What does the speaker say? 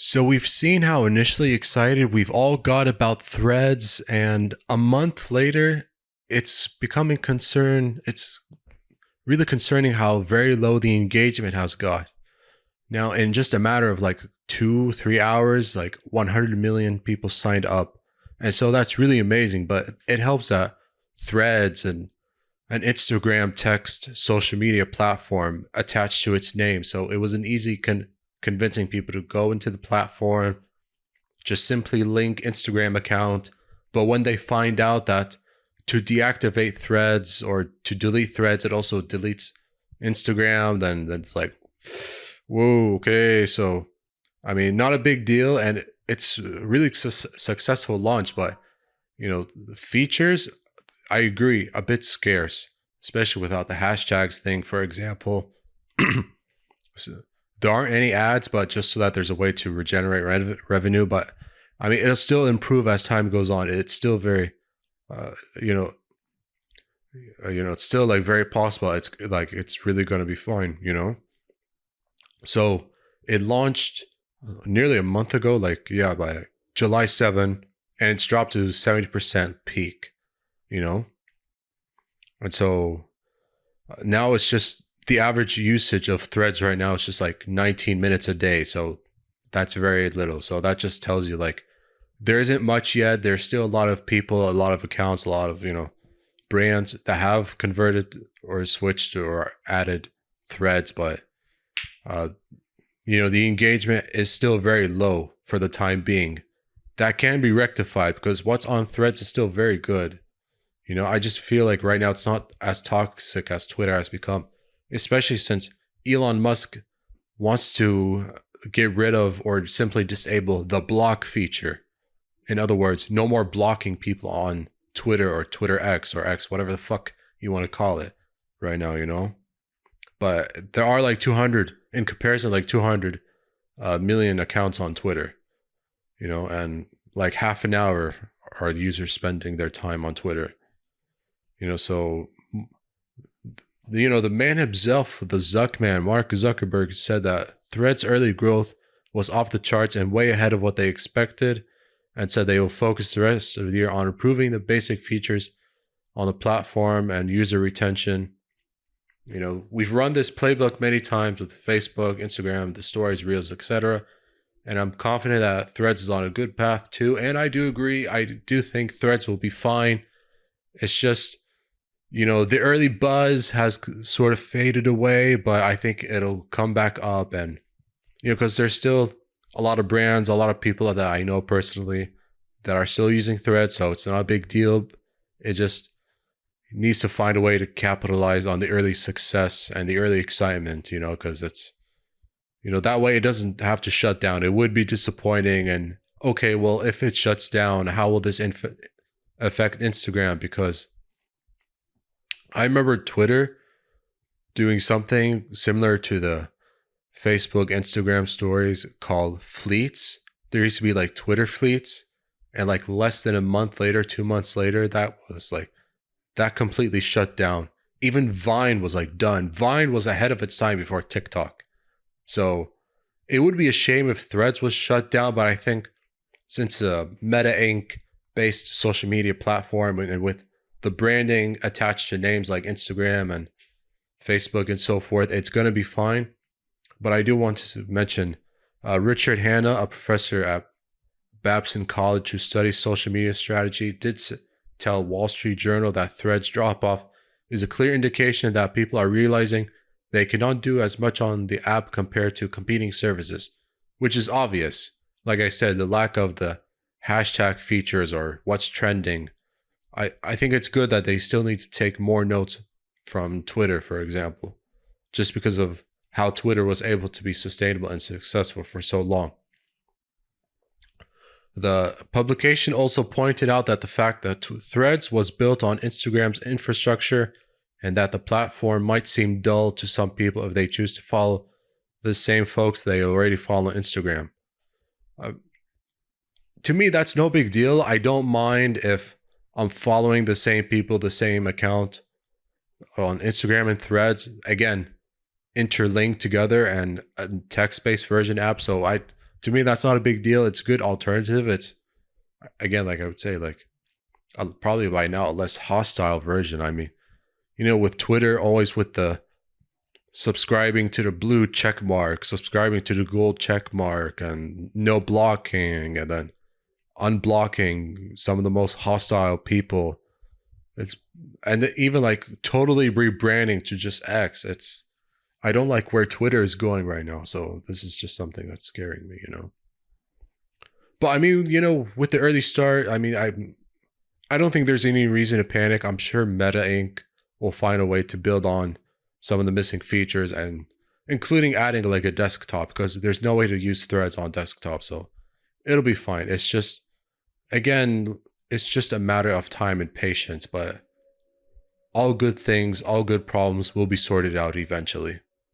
So we've seen how initially excited we've all got about threads, and a month later, it's becoming concern. It's really concerning how very low the engagement has got. Now, in just a matter of like 2, 3 hours, like 100 million people signed up. And so that's really amazing, but it helps that threads and an Instagram text social media platform attached to its name. So it was an easy convincing people to go into the platform, just simply link Instagram account. But when they find out that to deactivate threads or to delete threads, it also deletes Instagram, then it's like, whoa, okay. So, I mean, not a big deal. And it's a really successful launch, but, the features, I agree, a bit scarce, especially without the hashtags thing, for example. So there aren't any ads, but just so that there's a way to regenerate revenue. But I mean, it'll still improve as time goes on. It's still very, uh, you know, it's still like very possible. It's like it's really going to be fine. So it launched nearly a month ago, like yeah, by July 7, and it's dropped to 70% peak. And so now it's just the average usage of threads right now is just like 19 minutes a day. So that's very little. So that just tells you like there isn't much yet. There's still a lot of people, a lot of accounts, a lot of, brands that have converted or switched or added threads, but the engagement is still very low for the time being. That can be rectified because what's on threads is still very good. I just feel like right now it's not as toxic as Twitter has become, especially since Elon Musk wants to get rid of or simply disable the block feature. In other words, no more blocking people on Twitter or Twitter X or X, whatever the fuck you want to call it right now. But there are like 200, in comparison, like 200 million accounts on Twitter, and like half an hour are the users spending their time on Twitter. So, the man himself, the Zuckman, Mark Zuckerberg, said that Threads' early growth was off the charts and way ahead of what they expected, and said they will focus the rest of the year on improving the basic features on the platform and user retention. We've run this playbook many times with Facebook, Instagram, the stories, reels, etc. And I'm confident that Threads is on a good path too. And I do agree. I do think Threads will be fine. It's just, the early buzz has sort of faded away, but I think it'll come back up. And, because there's still a lot of brands, a lot of people that I know personally that are still using Threads. So it's not a big deal. It just needs to find a way to capitalize on the early success and the early excitement, because it's, that way it doesn't have to shut down. It would be disappointing. And okay, well, if it shuts down, how will this affect Instagram? Because I remember Twitter doing something similar to the Facebook, Instagram stories called fleets. There used to be like Twitter fleets, and like less than a month later, 2 months later, that completely shut down. Even Vine was like done. Vine was ahead of its time before TikTok. So it would be a shame if Threads was shut down, but I think since a Meta Inc. based social media platform and with the branding attached to names like Instagram and Facebook and so forth, it's going to be fine. But I do want to mention Richard Hanna, a professor at Babson College who studies social media strategy, did tell Wall Street Journal that Threads drop-off is a clear indication that people are realizing they cannot do as much on the app compared to competing services, which is obvious. Like I said, the lack of the hashtag features or what's trending. I think it's good that they still need to take more notes from Twitter, for example, just because of how Twitter was able to be sustainable and successful for so long. The publication also pointed out that the fact that Threads was built on Instagram's infrastructure and that the platform might seem dull to some people if they choose to follow the same folks they already follow on Instagram. To me, that's no big deal. I don't mind if I'm following the same people, the same account on Instagram and Threads. Again, interlinked together and a text-based version app. So To me, that's not a big deal. It's a good alternative. It's, again, like I would say, like probably by now a less hostile version. I mean, with Twitter, always with the subscribing to the blue check mark, subscribing to the gold check mark, and no blocking, and then unblocking some of the most hostile people. It's and even like totally rebranding to just X. It's I don't like where Twitter is going right now. So this is just something that's scaring me. But I mean, with the early start, I mean, I don't think there's any reason to panic. I'm sure Meta Inc. will find a way to build on some of the missing features, and including adding like a desktop, because there's no way to use threads on desktop. So it'll be fine. It's just, again, it's just a matter of time and patience, but all good things, all good problems will be sorted out eventually.